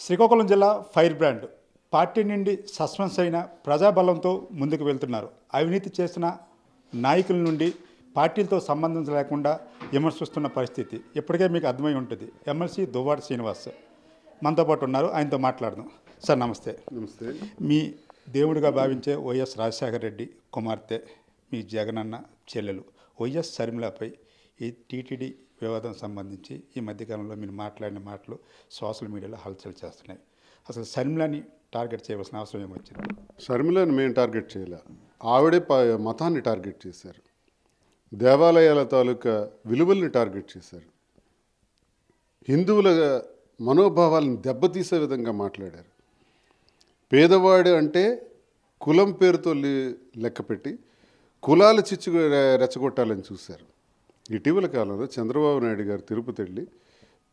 శ్రీకాకుళం జిల్లా fire brand party నుండి suspense అయిన ప్రజాబలంతో ముందుకు వెళ్తున్నారు. అవినీతి చేసిన నాయకుల నుండి పార్టీలతో సంబంధం లేకుండా విమర్శిస్తున్న పరిస్థితి ఇప్పటికే మీకు అర్థమై ఉంటుంది. ఎమ్మెల్సీ దువ్వాడ శ్రీనివాస్ మనతో పాటు ఉన్నారు. ఆయనతో మాట్లాడదాం. సార్ నమస్తే. నమస్తే. మీ దేవుడిగా భావించే వైఎస్ రాజశేఖర రెడ్డి కుమార్తె మీ జగనన్న చెల్లెలు వైఎస్ షర్మిలపై ఈ టీటీడీ వివాదం సంబంధించి ఈ మధ్యకాలంలో మీరు మాట్లాడిన మాటలు సోషల్ మీడియాలో హల్చల్ చేస్తున్నాయి. అసలు షర్మిలని టార్గెట్ చేయవలసిన అవసరం ఏమొచ్చింది? షర్మిలను మేము టార్గెట్ చేయలే, ఆవిడే మతాన్ని టార్గెట్ చేశారు, దేవాలయాల తాలూకా విలువల్ని టార్గెట్ చేశారు, హిందువుల మనోభావాలను దెబ్బతీసే విధంగా మాట్లాడారు. పేదవాడు అంటే కులం పేరుతో లెక్కపెట్టి కులాల చిచ్చు రెచ్చగొట్టాలని చూశారు. ఇటీవల కాలంలో చంద్రబాబు నాయుడు గారు తిరుపతి వెళ్ళి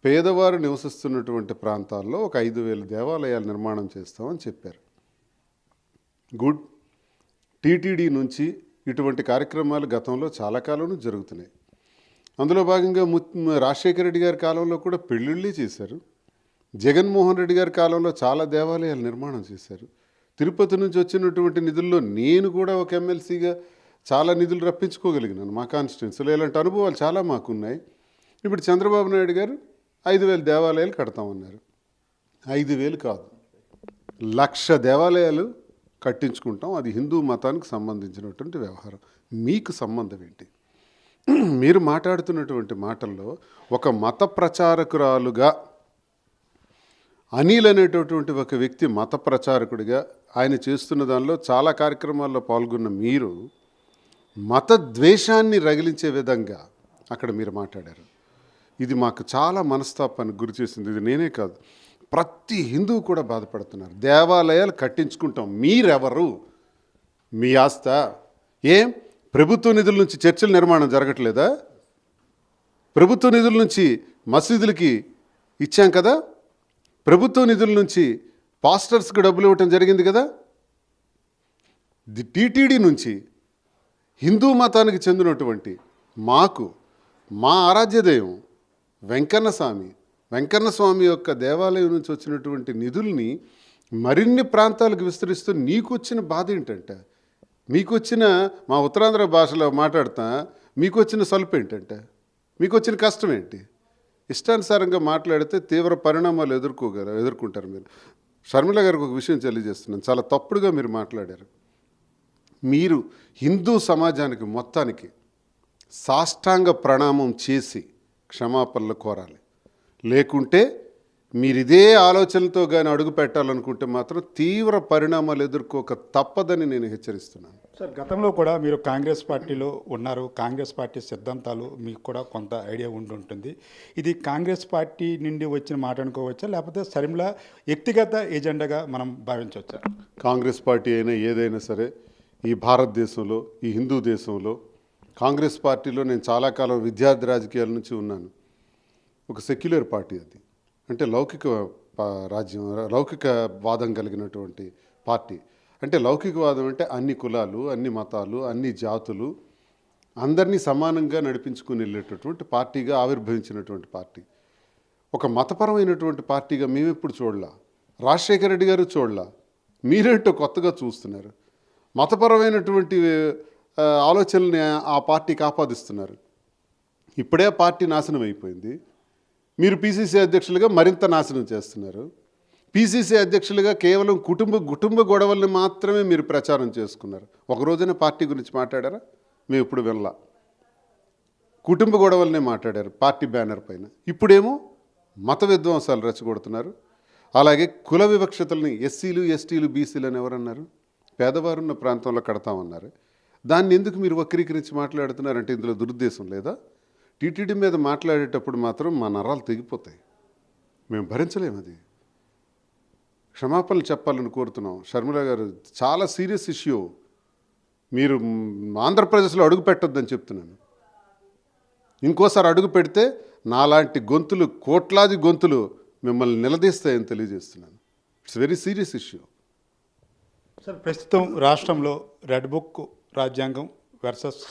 పేదవారు నివసిస్తున్నటువంటి ప్రాంతాల్లో ఒక 5,000 దేవాలయాల నిర్మాణం చేస్తామని చెప్పారు. గుడ్. టీటీడీ నుంచి ఇటువంటి కార్యక్రమాలు గతంలో చాలా కాలం జరుగుతున్నాయి. అందులో భాగంగా రాజశేఖర రెడ్డి గారి కాలంలో కూడా పెళ్ళిళ్ళే చేశారు. జగన్మోహన్ రెడ్డి గారి కాలంలో చాలా దేవాలయాల నిర్మాణం చేశారు. తిరుపతి నుంచి వచ్చినటువంటి నిధుల్లో నేను కూడా ఒక ఎమ్మెల్సీగా చాలా నిధులు రప్పించుకోగలిగినాను. మా కాన్స్టిట్యున్సీలో ఇలాంటి అనుభవాలు చాలా మాకున్నాయి. ఇప్పుడు చంద్రబాబు నాయుడు గారు 5,000 దేవాలయాలు కడతామన్నారు. 5,000 కాదు, 1,00,000 దేవాలయాలు కట్టించుకుంటాం. అది హిందూ మతానికి సంబంధించినటువంటి వ్యవహారం. మీకు సంబంధం ఏంటి? మీరు మాట్లాడుతున్నటువంటి మాటల్లో ఒక మత ప్రచారకురాలుగా అనిల్ అనేటటువంటి ఒక వ్యక్తి మత ప్రచారకుడిగా ఆయన చేస్తున్న దానిలో చాలా కార్యక్రమాల్లో పాల్గొన్న మీరు మత ద్వేషాన్ని రగిలించే విధంగా అక్కడ మీరు మాట్లాడారు. ఇది మాకు చాలా మనస్తాపానికి గురి చేసింది. ఇది నేనే కాదు, ప్రతి హిందువు కూడా బాధపడుతున్నారు. దేవాలయాలు కట్టించుకుంటాం. మీరెవరు? మీ ఆస్త ఏం ప్రభుత్వ నిధుల నుంచి చర్చిల నిర్మాణం జరగట్లేదా? ప్రభుత్వ నిధుల నుంచి మసీదులకి ఇచ్చాం కదా, ప్రభుత్వ నిధుల నుంచి పాస్టర్స్కి డబ్బులు ఇవ్వటం జరిగింది కదా. టీటీడీ నుంచి హిందూ మతానికి చెందినటువంటి మాకు మా ఆరాధ్య దైవం వెంకన్న స్వామి యొక్క దేవాలయం నుంచి వచ్చినటువంటి నిధుల్ని మరిన్ని ప్రాంతాలకు విస్తరిస్తూ నీకు వచ్చిన బాధ ఏంటంటే, మీకు వచ్చిన మా ఉత్తరాంధ్ర భాషలో మాట్లాడుతా మీకు వచ్చిన సలుపు ఏంటంటే, మీకు వచ్చిన కష్టం ఏంటి? ఇష్టానుసారంగా మాట్లాడితే తీవ్ర పరిణామాలు ఎదుర్కొంటారు మీరు. షర్మిల గారికి ఒక విషయం తెలియజేస్తున్నాను. చాలా తప్పుడుగా మీరు మాట్లాడారు. మీరు హిందూ సమాజానికి మొత్తానికి సాష్టాంగ ప్రణామం చేసి క్షమాపణలు కోరాలి. లేకుంటే మీరు ఇదే ఆలోచనలతో కానీ అడుగు పెట్టాలనుకుంటే మాత్రం తీవ్ర పరిణామాలు ఎదుర్కోక తప్పదని నేను హెచ్చరిస్తున్నాను. సార్, గతంలో కూడా మీరు కాంగ్రెస్ పార్టీలో ఉన్నారు. కాంగ్రెస్ పార్టీ సిద్ధాంతాలు మీకు కూడా కొంత ఐడియా ఉంటుంది. ఇది కాంగ్రెస్ పార్టీ నుండి వచ్చిన మాట అనుకోవచ్చా, లేకపోతే షర్మిల వ్యక్తిగత ఎజెండాగా మనం భావించవచ్చా? కాంగ్రెస్ పార్టీ అయినా ఏదైనా సరే ఈ భారతదేశంలో, ఈ హిందూ దేశంలో కాంగ్రెస్ పార్టీలో నేను చాలా కాలం విద్యార్థి రాజకీయాల నుంచి ఉన్నాను. ఒక సెక్యులర్ పార్టీ అది. అంటే లౌకికవాదం కలిగినటువంటి పార్టీ. అంటే లౌకికవాదం అంటే అన్ని కులాలు, అన్ని మతాలు, అన్ని జాతులు అందరినీ సమానంగా నడిపించుకుని వెళ్ళేటటువంటి పార్టీగా ఆవిర్భవించినటువంటి పార్టీ. ఒక మతపరమైనటువంటి పార్టీగా మేమెప్పుడు చూడలా, రాజశేఖర రెడ్డి గారు చూడలా. మీరేంటో కొత్తగా చూస్తున్నారు. మతపరమైనటువంటి ఆలోచనల్ని ఆ పార్టీకి ఆపాదిస్తున్నారు. ఇప్పుడే పార్టీ నాశనం అయిపోయింది. మీరు పిసిసి అధ్యక్షులుగా మరింత నాశనం చేస్తున్నారు. పిసిసి అధ్యక్షులుగా కేవలం కుటుంబ గొడవల్ని మాత్రమే మీరు ప్రచారం చేసుకున్నారు. ఒక రోజున పార్టీ గురించి మాట్లాడారా? మేము ఇప్పుడు వినలా. కుటుంబ గొడవలనే మాట్లాడారు పార్టీ బ్యానర్ పైన. ఇప్పుడేమో మత విధ్వంసాలు రెచ్చగొడుతున్నారు. అలాగే కుల వివక్షతల్ని ఎస్సీలు, ఎస్టీలు, బీసీలు అని ఎవరన్నారు? పేదవారున్న ప్రాంతంలో కడతామన్నారు. దాన్ని ఎందుకు మీరు వక్రీకరించి మాట్లాడుతున్నారంటే ఇందులో దురుద్దేశం లేదా? టీటీడీ మీద మాట్లాడేటప్పుడు మాత్రం మా నరాలు తెగిపోతాయి. మేము భరించలేము. అది క్షమాపణలు చెప్పాలని కోరుతున్నాం. షర్మిల గారు, చాలా సీరియస్ ఇష్యూ. మీరు ఆంధ్రప్రదేశ్లో అడుగు పెట్టొద్దని చెప్తున్నాను. ఇంకోసారి అడుగు పెడితే నాలాంటి గొంతులు, కోట్లాది గొంతులు మిమ్మల్ని నిలదీస్తాయని తెలియజేస్తున్నాను. It's very serious issue. Sir, ప్రస్తుతం రాష్ట్రంలో రెడ్ బుక్ రాజ్యాంగం వర్సెస్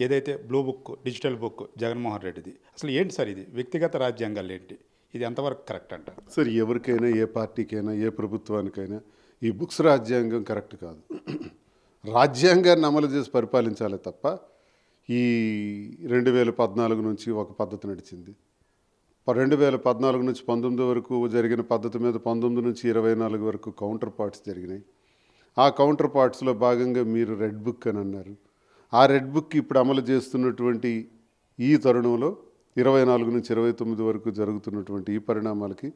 ఏదైతే blue book, digital book Jaganmohan రెడ్డిది. అసలు ఏంటి సార్ ఇది? వ్యక్తిగత రాజ్యాంగాలు ఏంటి? ఇది ఎంతవరకు కరెక్ట్ అంటారు? సరే, ఎవరికైనా, ఏ పార్టీకైనా, ఏ ప్రభుత్వానికైనా ఈ బుక్స్ రాజ్యాంగం కరెక్ట్ కాదు. రాజ్యాంగాన్ని అమలు చేసి పరిపాలించాలి తప్ప ఈ 2014 నుంచి ఒక పద్ధతి నడిచింది. 2014 నుంచి 19 వరకు జరిగిన పద్ధతి మీద 19 నుంచి 24 వరకు కౌంటర్ పార్ట్స్ జరిగినాయి. ఆ కౌంటర్ పార్ట్స్లో భాగంగా మీరు రెడ్ బుక్ అని అన్నారు. ఆ రెడ్ బుక్ ఇప్పుడు అమలు చేస్తున్నటువంటి ఈ తరుణంలో 24 నుంచి 29 వరకు జరుగుతున్నటువంటి ఈ పరిణామాలకి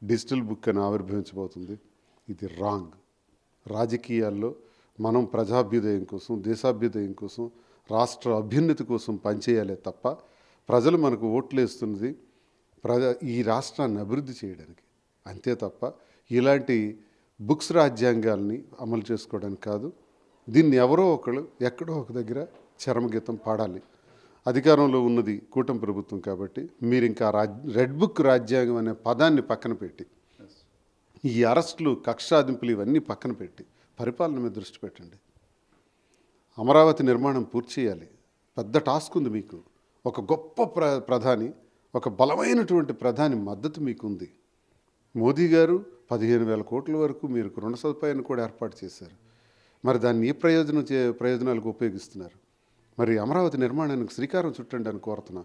డిజిటల్ బుక్ అని ఆవిర్భవించబోతుంది. ఇది రాంగ్. రాజకీయాల్లో మనం ప్రజాభ్యుదయం కోసం, దేశాభ్యుదయం కోసం, రాష్ట్ర అభ్యున్నతి కోసం పనిచేయాలే తప్ప ప్రజలు మనకు ఓట్లు వేస్తున్నది ఈ రాష్ట్రాన్ని అభివృద్ధి చేయడానికి, అంతే తప్ప ఇలాంటి బుక్స్ రాజ్యాంగాల్ని అమలు చేసుకోవడానికి కాదు. దీన్ని ఎవరో ఒకళ్ళు ఎక్కడో ఒక దగ్గర చరమగీతం పాడాలి. అధికారంలో ఉన్నది కూటమి ప్రభుత్వం కాబట్టి మీరు ఇంకా రెడ్ బుక్ రాజ్యాంగం అనే పదాన్ని పక్కన పెట్టి, ఈ అరెస్టులు, కక్షాదింపులు ఇవన్నీ పక్కన పెట్టి పరిపాలన మీద దృష్టి పెట్టండి. అమరావతి నిర్మాణం పూర్తి చేయాలి. పెద్ద టాస్క్ ఉంది మీకు. ఒక గొప్ప ప్రధాని, ఒక బలమైనటువంటి ప్రధాని మద్దతు మీకుంది. మోదీ గారు 15,000 కోట్ల వరకు మీరు రుణ సదుపాయాన్ని కూడా ఏర్పాటు చేశారు. మరి దాన్ని ఏ ప్రయోజనాలకు ఉపయోగిస్తున్నారు? మరి అమరావతి నిర్మాణానికి శ్రీకారం చుట్టండి అని కోరుతున్నా.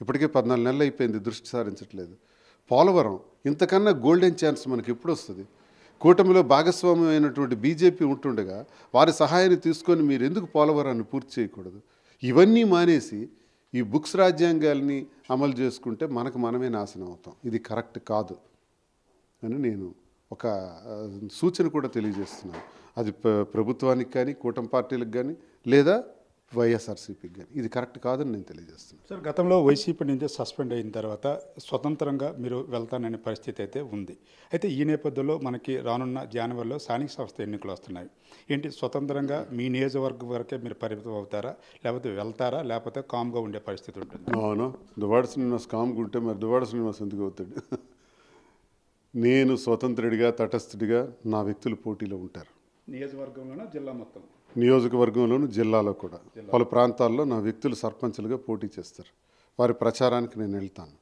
ఇప్పటికే 14 నెలలు అయిపోయింది, దృష్టి సారించట్లేదు. పోలవరం ఇంతకన్నా గోల్డెన్ ఛాన్స్ మనకి ఎప్పుడు వస్తుంది? కూటమిలో భాగస్వామ్యం అయినటువంటి బీజేపీ ఉంటుండగా వారి సహాయాన్ని తీసుకొని మీరు ఎందుకు పోలవరాన్ని పూర్తి చేయకూడదు? ఇవన్నీ మానేసి ఈ బుక్స్ రాజ్యాంగాల్ని అమలు చేసుకుంటే మనకు మనమే నాశనం అవుతాం. ఇది కరెక్ట్ కాదు అని నేను ఒక సూచన కూడా తెలియజేస్తున్నాను. అది ప్రభుత్వానికి కానీ, కూటమి పార్టీలకు కానీ, లేదా వైఎస్ఆర్సీపీకి కానీ ఇది కరెక్ట్ కాదని నేను తెలియజేస్తున్నాను. సార్, గతంలో వైసీపీ నుంచి సస్పెండ్ అయిన తర్వాత స్వతంత్రంగా మీరు వెళ్తాననే పరిస్థితి అయితే ఉంది. అయితే ఈ నేపథ్యంలో మనకి రానున్న జనవరిలో స్థానిక సంస్థ ఎన్నికలు వస్తున్నాయి. ఏంటి, స్వతంత్రంగా మీ నియోజకవర్గం వరకే మీరు పరిమితం అవుతారా, లేకపోతే వెళ్తారా, లేకపోతే కామ్గా ఉండే పరిస్థితి ఉంటుంది? అవును, దువ్వాడ శ్రీనివాస్ కామ్గా ఉంటే మరి దువ్వాడ శ్రీనివాస్ ఎందుకు అవుతాడు? నేను స్వతంత్రుడిగా, తటస్థుడిగా, నా వ్యక్తులు పోటీలో ఉంటారు. నియోజకవర్గంలోనూ, జిల్లా మొత్తం? నియోజకవర్గంలోను, జిల్లాలో కూడా పలు ప్రాంతాల్లో నా వ్యక్తులు సర్పంచులుగా పోటీ చేస్తారు. వారి ప్రచారానికి నేను వెళ్తాను.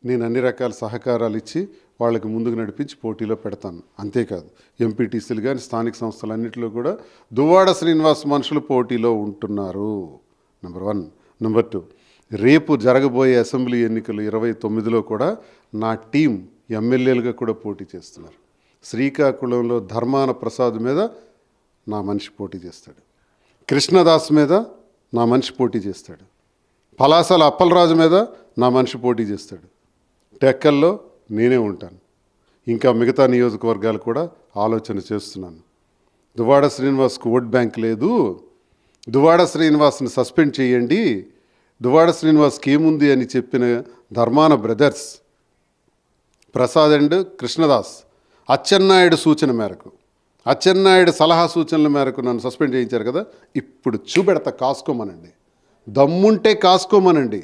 నేను అన్ని రకాల సహకారాలు ఇచ్చి వాళ్ళకి ముందుకు నడిపించి పోటీలో పెడతాను. అంతేకాదు, ఎంపీటీసీలు కానీ, స్థానిక సంస్థలన్నింటిలో కూడా దువ్వాడ శ్రీనివాస్ మనుషులు పోటీలో ఉంటున్నారు. నెంబర్ 1. నెంబర్ 2, రేపు జరగబోయే అసెంబ్లీ ఎన్నికలు 29లో కూడా నా టీం ఎమ్మెల్యేలుగా కూడా పోటీ చేస్తున్నారు. శ్రీకాకుళంలో ధర్మాన ప్రసాద్ మీద నా మనిషి పోటీ చేస్తాడు. కృష్ణదాస్ మీద నా మనిషి పోటీ చేస్తాడు. పలాసల అప్పలరాజు మీద నా మనిషి పోటీ చేస్తాడు. టెక్కల్లో నేనే ఉంటాను. ఇంకా మిగతా నియోజకవర్గాలు కూడా ఆలోచన చేస్తున్నాను. దువ్వాడ శ్రీనివాస్కు ఓట్ బ్యాంక్ లేదు, దువ్వాడ శ్రీనివాస్ని సస్పెండ్ చేయండి, దువ్వాడ శ్రీనివాస్కి ఏముంది అని చెప్పిన ధర్మాన బ్రదర్స్ ప్రసాద్ అండ్ కృష్ణదాస్ అచ్చెన్నాయుడు సూచన మేరకు, అచ్చెన్నాయుడు సలహా సూచనల మేరకు నన్ను సస్పెండ్ చేయించారు కదా. ఇప్పుడు చూపెడతా, కాసుకోమనండి. దమ్ముంటే కాసుకోమనండి.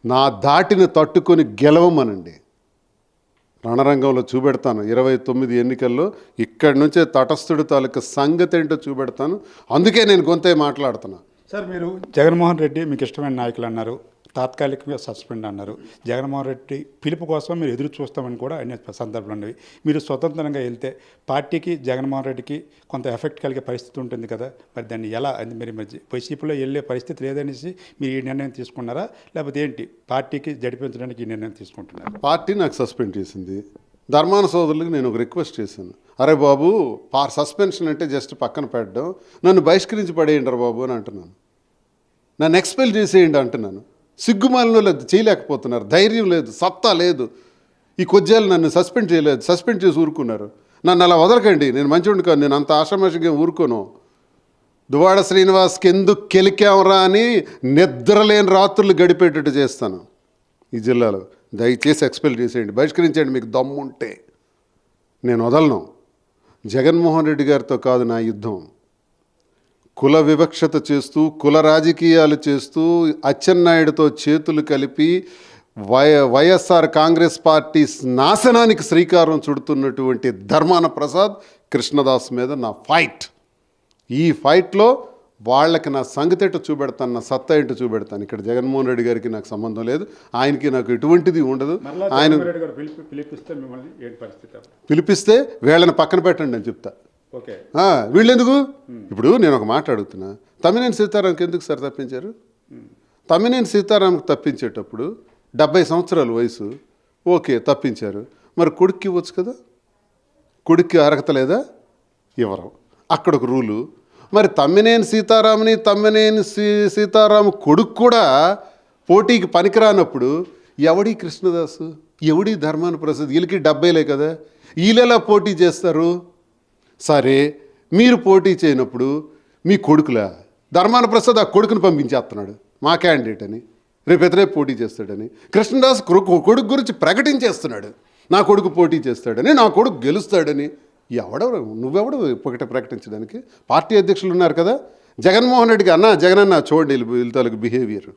నా దాటిని తట్టుకొని గెలవమనండి. రణరంగంలో చూపెడతాను. 29 ఎన్నికల్లో ఇక్కడి నుంచే తటస్థుడి తాలూకా సంగతి ఏంటో చూపెడతాను. అందుకే నేను గొంతే మాట్లాడుతున్నా. సార్, మీరు జగన్మోహన్ రెడ్డి మీకు ఇష్టమైన నాయకులు అన్నారు, తాత్కాలికంగా సస్పెండ్ అన్నారు. జగన్మోహన్ రెడ్డి పిలుపు కోసం మీరు ఎదురు చూస్తామని కూడా అనే సందర్భాలు ఉన్నవి. మీరు స్వతంత్రంగా వెళ్తే పార్టీకి, జగన్మోహన్ రెడ్డికి కొంత ఎఫెక్ట్ కలిగే పరిస్థితి ఉంటుంది కదా. మరి దాన్ని ఎలా, మీరు వైసీపీలో వెళ్ళే పరిస్థితి లేదనేసి మీరు ఈ నిర్ణయం తీసుకున్నారా, లేకపోతే ఏంటి, పార్టీకి జడిపించడానికి ఈ నిర్ణయం తీసుకుంటున్నారు? పార్టీ నాకు సస్పెండ్ చేసింది. ధర్మాన సోదరులకు నేను ఒక రిక్వెస్ట్ చేశాను. అరే బాబు, సస్పెన్షన్ అంటే జస్ట్ పక్కన పెట్టడం, నన్ను బహిష్కరించి పడేయండి బాబు అని అంటున్నాను. నన్ను ఎక్స్పెల్ చేసేయండి అంటున్నాను. సిగ్గుమాలలో లేదు, చేయలేకపోతున్నారు. ధైర్యం లేదు, సత్తా లేదు. ఈ కొద్దిగా నన్ను సస్పెండ్ చేయలేదు, సస్పెండ్ చేసి ఊరుకున్నారు. నన్ను అలా వదలకండి, నేను మంచివాడిని కాదు, నేను అంత ఆషామాషిగా ఊరుకోను. దువ్వాడ శ్రీనివాస్కి ఎందుకు కెలికామరా అని నిద్రలేని రాత్రులు గడిపేటట్టు చేస్తాను ఈ జిల్లాలో. దయచేసి ఎక్స్పెల్ చేసేయండి, బహిష్కరించండి మీకు దమ్ముంటే. నేను వదలను. జగన్మోహన్ రెడ్డి గారితో కాదు నా యుద్ధం. కుల వివక్షత చేస్తూ, కుల రాజకీయాలు చేస్తూ, అచ్చెన్నాయుడుతో చేతులు కలిపి వైఎస్ఆర్ కాంగ్రెస్ పార్టీ నాశనానికి శ్రీకారం చుడుతున్నటువంటి ధర్మాన ప్రసాద్, కృష్ణదాస్ మీద నా ఫైట్. ఈ ఫైట్లో వాళ్ళకి నా సంగతేటో చూపెడతాను, నా సత్తా ఏంటో చూపెడతాను. ఇక్కడ జగన్మోహన్ రెడ్డి గారికి నాకు సంబంధం లేదు, ఆయనకి నాకు ఎటువంటిది ఉండదు. ఆయన పిలిపిస్తే మిమ్మల్ని ఏంటి పరిస్థితి? పిలిపిస్తే వీళ్ళని పక్కన పెట్టండి అని చెప్తా. ఓకే, వీళ్ళెందుకు? ఇప్పుడు నేను ఒక మాట అడుగుతున్నా, తమ్మినేని సీతారాంకి ఎందుకు సార్ తప్పించారు? తమ్మినేని సీతారాంకి తప్పించేటప్పుడు 70 సంవత్సరాల వయసు, ఓకే తప్పించారు. మరి కొడుక్కి ఇవ్వచ్చు కదా, కొడుక్కి అర్హత లేదా? ఇవ్వరు. అక్కడ ఒక రూలు. మరి తమ్మినేని సీతారాము కొడుకు కూడా పోటీకి పనికిరానప్పుడు ఎవడి కృష్ణదాసు, ఎవడి ధర్మాన ప్రసాద్, వీళ్ళకి 70లే కదా, వీళ్ళెలా పోటీ చేస్తారు? సరే, మీరు పోటీ చేయనప్పుడు మీ కొడుకులా ధర్మాన ప్రసాద్ ఆ కొడుకుని పంపించేస్తున్నాడు మా క్యాండిడేట్ అని, రేపు పోటీ చేస్తాడని. కృష్ణదాస్ కొడుకు గురించి ప్రకటించేస్తున్నాడు, నా కొడుకు పోటీ చేస్తాడని, నా కొడుకు గెలుస్తాడని. ఎవడెవరు నువ్వెవడు ఒకటి ప్రకటించడానికి? పార్టీ అధ్యక్షులు ఉన్నారు కదా, జగన్మోహన్ రెడ్డికి జగనన్న చూడండి వీళ్ళ బిహేవియర్.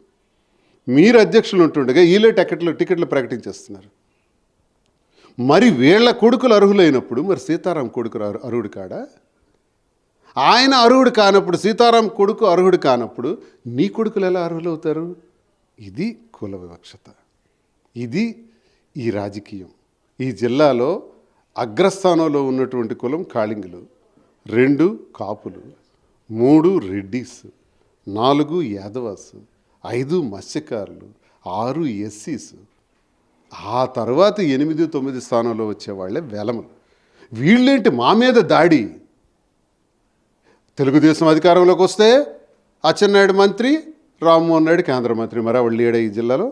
మీరు అధ్యక్షులు ఉంటుండగా వీళ్ళే టికెట్లు ప్రకటించేస్తున్నారు. మరి వీళ్ళ కొడుకులు అర్హులైనప్పుడు మరి సీతారాం కొడుకు అర్హుడు కాడా? ఆయన అర్హుడు కానప్పుడు, సీతారాం కొడుకు అర్హుడు కానప్పుడు నీ కొడుకులు ఎలా అర్హులవుతారు? ఇది కుల వివక్షత, ఇది ఈ రాజకీయం. ఈ జిల్లాలో అగ్రస్థానంలో ఉన్నటువంటి కులం కాళింగులు, 2 కాపులు, 3 రెడ్డీస్, 4 యాదవాస్, 5 మత్స్యకారులు, 6 ఎస్సీస్, ఆ తర్వాత 8, 9 స్థానంలో వచ్చేవాళ్ళే వెలములు. వీళ్ళేంటి మా మీద దాడి? తెలుగుదేశం అధికారంలోకి వస్తే అచ్చెన్నాయుడు మంత్రి, రామ్మోహన్ నాయుడు కేంద్ర మంత్రి, మరి వాళ్ళు లేడా ఈ జిల్లాలో?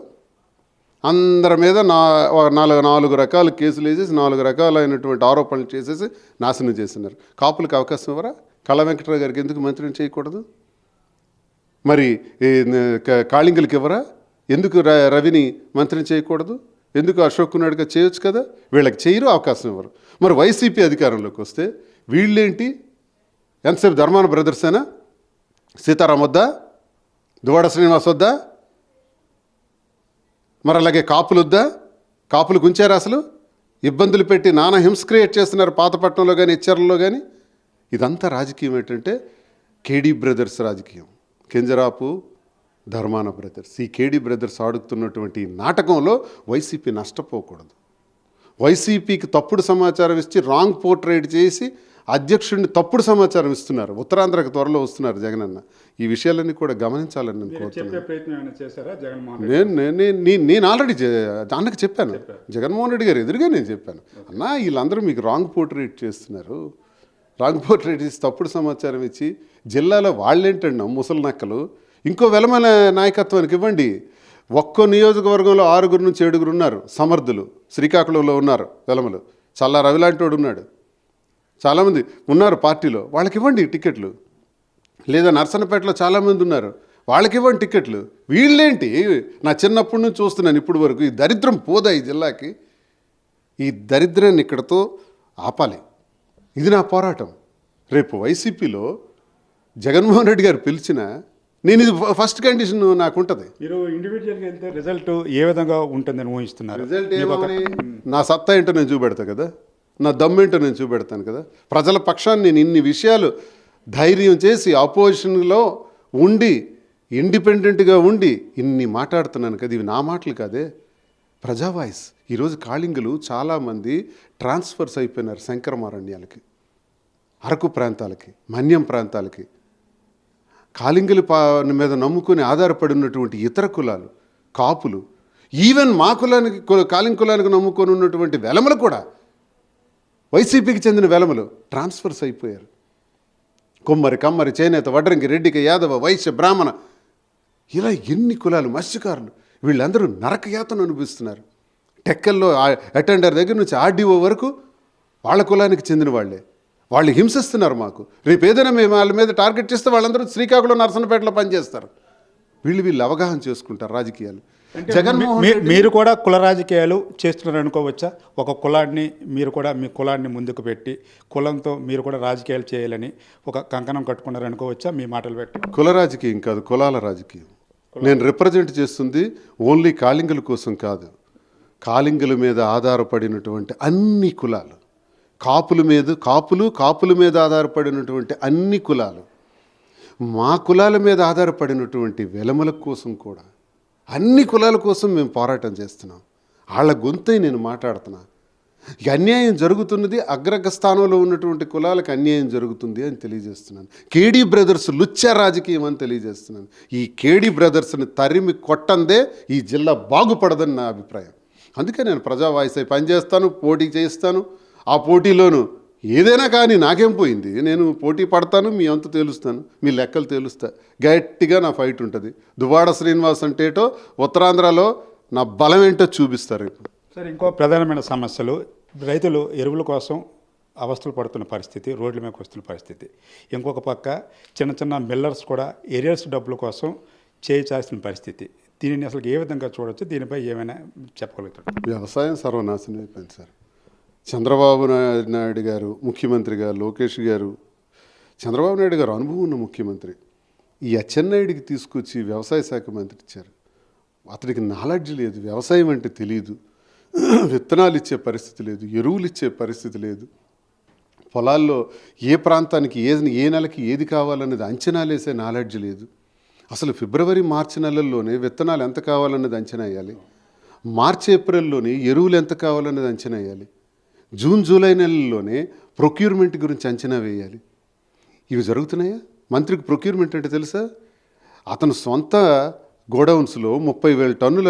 అందరి మీద 4 రకాల కేసులు వేసేసి 4 రకాలైనటువంటి ఆరోపణలు చేసేసి నాశనం చేస్తున్నారు. కాపులకు అవకాశం ఇవ్వరా? కళా వెంకటరావు గారికి ఎందుకు మంత్రిని చేయకూడదు? మరి కాళింగులకి ఇవ్వరా? ఎందుకు రవిని మంత్రిని చేయకూడదు? ఎందుకు అశోక్ కుమార్గా చేయొచ్చు కదా? వీళ్ళకి చేయరు, అవకాశం ఇవ్వరు. మరి వైసీపీ అధికారంలోకి వస్తే వీళ్ళేంటి? ఎంతసేపు ధర్మాన బ్రదర్సేనా? సీతారాం వద్దా? దువాడ శ్రీనివాస్ వద్దా? మరి అలాగే కాపులు వద్దా? కాపులు గుంచారు, అసలు ఇబ్బందులు పెట్టి నానా హింస క్రియేట్ చేస్తున్నారు పాతపట్నంలో కానీ ఇచ్చర్లలో కానీ. ఇదంతా రాజకీయం ఏంటంటే కేడీ బ్రదర్స్ రాజకీయం, కింజరాపు ధర్మాన బ్రదర్స్. ఈ కేడీ బ్రదర్స్ ఆడుతున్నటువంటి నాటకంలో వైసీపీ నష్టపోకూడదు. వైసీపీకి తప్పుడు సమాచారం ఇచ్చి రాంగ్ పోర్ట్రేట్ చేసి అధ్యక్షుడిని తప్పుడు సమాచారం ఇస్తున్నారు. ఉత్తరాంధ్రకు త్వరలో వస్తున్నారు జగనన్న. ఈ విషయాలన్నీ కూడా గమనించాలని నేను కోరుతున్నాను. నేను ఆల్రెడీ అన్నకి చెప్పాను, జగన్మోహన్ రెడ్డి గారు ఎదురుగా నేను చెప్పాను, అన్న వీళ్ళందరూ మీకు రాంగ్ పోర్ట్రేట్ చేస్తున్నారు, రాంగ్ పోర్ట్రేట్ చేసి తప్పుడు సమాచారం ఇచ్చి జిల్లాలో వాళ్ళేంటండి ముసలి నక్కలు, ఇంకో వెలమైన నాయకత్వానికి ఇవ్వండి. ఒక్కో నియోజకవర్గంలో 6 నుంచి 7 ఉన్నారు సమర్థులు. శ్రీకాకుళంలో ఉన్నారు వెలమలు, చల్లా రవి లాంటి వాడు ఉన్నాడు, చాలామంది ఉన్నారు పార్టీలో, వాళ్ళకి ఇవ్వండి టికెట్లు. లేదా నర్సన్నపేటలో చాలామంది ఉన్నారు, వాళ్ళకి ఇవ్వండి టికెట్లు. వీళ్ళేంటి? నా చిన్నప్పటి నుంచి చూస్తున్నాను ఇప్పటి వరకు, ఈ దరిద్రం పోదా ఈ జిల్లాకి? ఈ దరిద్రాన్ని ఇక్కడతో ఆపాలి. ఇది నా పోరాటం. రేపు వైసీపీలో జగన్మోహన్ రెడ్డి గారు పిలిచిన నేను ఇది ఫస్ట్ కండిషన్ నాకు ఉంటుంది. మీరు ఇండివిజువల్గా వెళ్తే రిజల్ట్ ఏ విధంగా ఉంటుందని ఊహిస్తున్నారు? రిజల్ట్ ఏమని? నా సత్తా ఏంటో నేను చూపెడతాను కదా, నా దమ్మేంటో నేను చూపెడతాను కదా. ప్రజల పక్షాన్ని నేను ఇన్ని విషయాలు ధైర్యం చేసి ఆపోజిషన్లో ఉండి ఇండిపెండెంట్గా ఉండి ఇన్ని మాట్లాడుతున్నాను కదా, ఇవి నా మాటలు కాదే, ప్రజా వాయిస్. ఈరోజు కాళింగులు చాలామంది ట్రాన్స్ఫర్స్ అయిపోయినారు శంకరమారణ్యాలకి, అరకు ప్రాంతాలకి, మన్యం ప్రాంతాలకి. కాళింగుల మీద నమ్ముకుని ఆధారపడి ఇతర కులాలు, కాపులు, ఈవెన్ మా కులానికి కాళింగ కులానికి నమ్ముకొని ఉన్నటువంటి వెలమలు కూడా, వైసీపీకి చెందిన వెలమలు ట్రాన్స్ఫర్స్ అయిపోయారు. కొమ్మరి, కమ్మరి, చేనేత, వడ్రంగి, రెడ్డికి, యాదవ, వైశ్య, బ్రాహ్మణ, ఇలా ఎన్ని కులాలు, మత్స్యకారులు, వీళ్ళందరూ నరకయాతను అనుభవిస్తున్నారు. టెక్కల్లో అటెండర్ దగ్గర నుంచి ఆర్డీఓ వరకు వాళ్ళ కులానికి చెందిన వాళ్ళే. వాళ్ళు హింసిస్తున్నారు మాకు. రేపు ఏదైనా మేము వాళ్ళ మీద టార్గెట్ చేస్తే వాళ్ళందరూ శ్రీకాకుళం, నర్సన్నపేటలో పనిచేస్తారు. వీళ్ళు అవగాహన చేసుకుంటారు రాజకీయాలు. జగన్మోహన్ మీరు కూడా కుల రాజకీయాలు చేస్తున్నారు అనుకోవచ్చా? ఒక కులాన్ని మీరు కూడా మీ కులాన్ని ముందుకు పెట్టి కులంతో మీరు కూడా రాజకీయాలు చేయాలని ఒక కంకణం కట్టుకున్నారు అనుకోవచ్చా మీ మాటలు పెట్టి? కుల రాజకీయం కాదు, కులాల రాజకీయం. నేను రిప్రజెంట్ చేస్తుంది ఓన్లీ కాళింగుల కోసం కాదు, కాళింగుల మీద ఆధారపడినటువంటి అన్ని కులాలు, కాపుల మీద ఆధారపడినటువంటి అన్ని కులాలు, మా కులాల మీద ఆధారపడినటువంటి వెలమల కోసం కూడా అన్ని కులాల కోసం మేము పోరాటం చేస్తున్నాం. వాళ్ళ గొంతై నేను మాట్లాడుతున్నా. ఇక అన్యాయం జరుగుతున్నది, అగ్రగ స్థానంలో ఉన్నటువంటి కులాలకు అన్యాయం జరుగుతుంది అని తెలియజేస్తున్నాను. కేడీ బ్రదర్స్ లుచ్చా రాజకీయం అని తెలియజేస్తున్నాను. ఈ కేడీ బ్రదర్స్ని తరిమి కొట్టందే ఈ జిల్లా బాగుపడదని నా అభిప్రాయం. అందుకే నేను ప్రజా వాయిస్ అయి పనిచేస్తాను, పోటీ చేస్తాను. ఆ పోటీలోను ఏదైనా కానీ నాకేం పోయింది, నేను పోటీ పడతాను, మీ అంత తేలుస్తాను, మీ లెక్కలు తేలుస్తా. గట్టిగా నా ఫైట్ ఉంటుంది. దువ్వాడ శ్రీనివాస్ అంటేటో ఉత్తరాంధ్రలో నా బలం ఏంటో చూపిస్తారు. ఇప్పుడు సార్, ఇంకో ప్రధానమైన సమస్యలు రైతులు ఎరువుల కోసం అవస్థలు పడుతున్న పరిస్థితి, రోడ్ల మీదకి వస్తున్న పరిస్థితి. ఇంకొక పక్క చిన్న చిన్న మిల్లర్స్ కూడా ఏరియల్స్ డబ్బుల కోసం చేయాల్సిన పరిస్థితి. దీనిని అసలు ఏ విధంగా చూడవచ్చు? దీనిపై ఏమైనా చెప్పగలుగుతారు? వ్యవసాయం సర్వనాశనం అయిపోయింది సార్. చంద్రబాబు నాయుడు గారు ముఖ్యమంత్రిగా, లోకేష్ గారు, చంద్రబాబు నాయుడు గారు అనుభవం ఉన్న ముఖ్యమంత్రి, ఈ అచ్చెన్నాయుడికి తీసుకొచ్చి వ్యవసాయ శాఖ మంత్రి ఇచ్చారు. అతనికి నాలెడ్జ్ లేదు, వ్యవసాయం అంటే తెలియదు, విత్తనాలు ఇచ్చే పరిస్థితి లేదు, ఎరువులు ఇచ్చే పరిస్థితి లేదు, పొలాల్లో ఏ ప్రాంతానికి ఏ నెలకి ఏది కావాలన్నది అంచనాలు వేసే నాలెడ్జ్ లేదు. అసలు ఫిబ్రవరి మార్చి నెలల్లోనే విత్తనాలు ఎంత కావాలన్నది అంచనా వేయాలి, మార్చి ఏప్రిల్లోనే ఎరువులు ఎంత కావాలన్నది అంచనా వేయాలి, జూన్ జూలై నెలల్లోనే ప్రొక్యూర్మెంట్ గురించి అంచనా వేయాలి. ఇవి జరుగుతున్నాయా? మంత్రికి ప్రొక్యూర్మెంట్ అంటే తెలుసా? అతను సొంత గోడౌన్స్లో 30,000 టన్నుల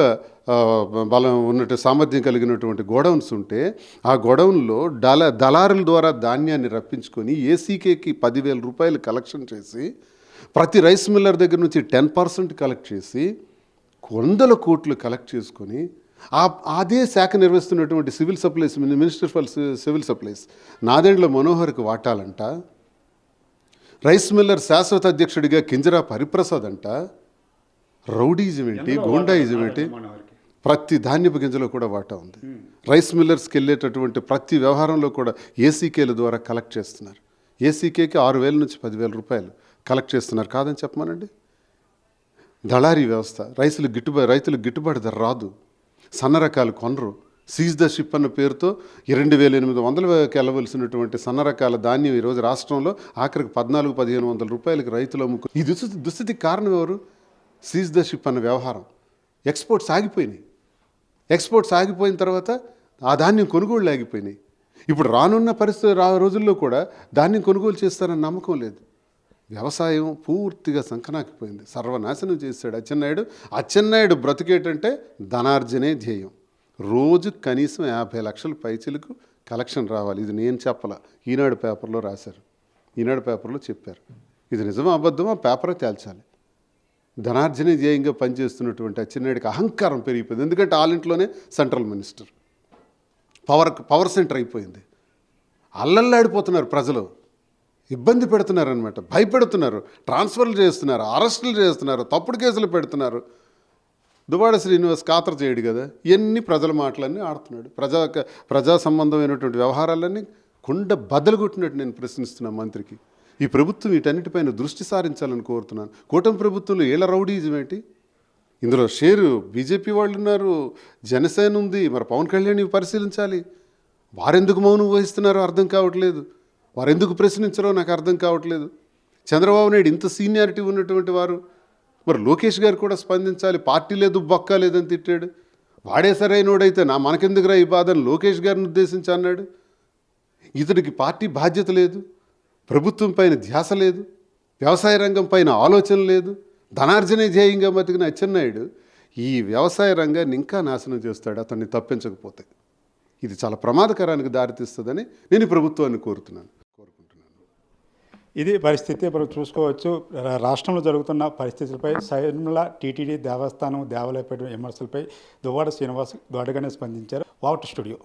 బలం ఉన్నట్టు సామర్థ్యం కలిగినటువంటి గోడౌన్స్ ఉంటే ఆ గోడౌన్లో దళారుల ద్వారా ధాన్యాన్ని రప్పించుకొని ఏసీకేకి 10,000 రూపాయలు కలెక్షన్ చేసి ప్రతి రైస్ మిల్లర్ దగ్గర నుంచి 10% కలెక్ట్ చేసి 100 కోట్లు కలెక్ట్ చేసుకొని అదే శాఖ నిర్వహిస్తున్నటువంటి civil supplies minister for civil supplies Nadendla మనోహర్కి వాటాలంట. రైస్ మిల్లర్ శాశ్వత అధ్యక్షుడిగా కింజరాపు హరిప్రసాద్ అంట. రౌడీజం ఏంటి, గోండాయిజం ఏంటి? ప్రతి ధాన్యపు గింజలో కూడా వాటా ఉంది. రైస్ మిల్లర్స్కి వెళ్ళేటటువంటి ప్రతి వ్యవహారంలో కూడా ఏసీకేల ద్వారా కలెక్ట్ చేస్తున్నారు. ఏసీకేకి 6,000 నుంచి 10,000 రూపాయలు కలెక్ట్ చేస్తున్నారు. కాదని చెప్పమానండి. దళారీ వ్యవస్థ. రైతులకు గిట్టుబాటు ధర రాదు, సన్న రకాలు కొనరు. సీజ్ ద షిప్ అన్న పేరుతో 2,800 వెళ్ళవలసినటువంటి సన్న రకాల ధాన్యం ఈరోజు రాష్ట్రంలో ఆఖరికి 14,000-1,500 రూపాయలకి రైతులు అమ్ముకు. ఈ దుస్థితికి కారణం ఎవరు? సీజ్ ద షిప్ అన్న వ్యవహారం. ఎక్స్పోర్ట్స్ ఆగిపోయినాయి. ఎక్స్పోర్ట్స్ ఆగిపోయిన తర్వాత ఆ ధాన్యం కొనుగోళ్ళు ఆగిపోయినాయి. ఇప్పుడు రానున్న పరిస్థితి రోజుల్లో కూడా ధాన్యం కొనుగోలు చేస్తారన్న నమ్మకం లేదు. వ్యవసాయం పూర్తిగా సంకనాకిపోయింది, సర్వనాశనం చేశాడు అచ్చెన్నాయుడు. అచ్చెన్నాయుడు బ్రతికేటంటే ధనార్జనే ధ్యేయం. రోజు కనీసం 50 లక్షల పైచిలకు కలెక్షన్ రావాలి. ఇది నేను చెప్పలా, ఈనాడు పేపర్లో రాశారు, ఈనాడు పేపర్లో చెప్పారు. ఇది నిజమా అబద్ధమా పేపరే తేల్చాలి. ధనార్జనే ధ్యేయంగా పనిచేస్తున్నటువంటి అచ్చెన్నాయుడికి అహంకారం పెరిగిపోయింది. ఎందుకంటే ఆలింట్లోనే సెంట్రల్ మినిస్టర్, పవర్ సెంటర్ అయిపోయింది. అల్లల్లాడిపోతున్నారు ప్రజలు, ఇబ్బంది పెడుతున్నారనమాట, భయపెడుతున్నారు, ట్రాన్స్ఫర్లు చేస్తున్నారు, అరెస్టులు చేస్తున్నారు, తప్పుడు కేసులు పెడుతున్నారు. దువ్వాడ శ్రీనివాస్ ఖాతరు చేయడు కదా, ఇవన్నీ ప్రజల మాటలన్నీ ఆడుతున్నాడు. ప్రజా సంబంధమైనటువంటి వ్యవహారాలన్నీ కుండ బద్దలు కొట్టినట్టు నేను ప్రశ్నిస్తున్నాను మంత్రికి. ఈ ప్రభుత్వం వీటన్నిటిపైన దృష్టి సారించాలని కోరుతున్నాను. కూటమి ప్రభుత్వంలో ఏళ్ళ రౌడీజం ఏంటి? ఇందులో షేరు బీజేపీ వాళ్ళు ఉన్నారు, జనసేన ఉంది, మరి పవన్ కళ్యాణ్ ఇవి పరిశీలించాలి. వారెందుకు మౌనం వహిస్తున్నారో అర్థం కావట్లేదు, వారెందుకు ప్రశ్నించారో నాకు అర్థం కావట్లేదు. చంద్రబాబు నాయుడు ఇంత సీనియారిటీ ఉన్నటువంటి వారు, మరి లోకేష్ గారు కూడా స్పందించాలి. పార్టీ లేదు, బొక్క లేదని తిట్టాడు. వాడే సరైనోడైతే మనకెందుకురా ఈ బాధను లోకేష్ గారిని ఉద్దేశించి అన్నాడు. ఇతడికి పార్టీ బాధ్యత లేదు, ప్రభుత్వం పైన ధ్యాస లేదు, వ్యవసాయ రంగం పైన ఆలోచన లేదు. ధనార్జనే ధ్యేయంగా బతికిన అచ్చెన్నాయుడు ఈ వ్యవసాయ రంగాన్ని ఇంకా నాశనం చేస్తాడు అతన్ని తప్పించకపోతే. ఇది చాలా ప్రమాదకరానికి దారితీస్తుందని నేను ఈ ప్రభుత్వాన్ని కోరుకుంటున్నాను. ఇది పరిస్థితి. మనం చూసుకోవచ్చు రాష్ట్రంలో జరుగుతున్న పరిస్థితులపై సైన్ల టీటీడీ దేవస్థానం దేవాలయపేట విమర్శలపై దువ్వాడ శ్రీనివాస్ దొడ్డగానే స్పందించారు. What studio.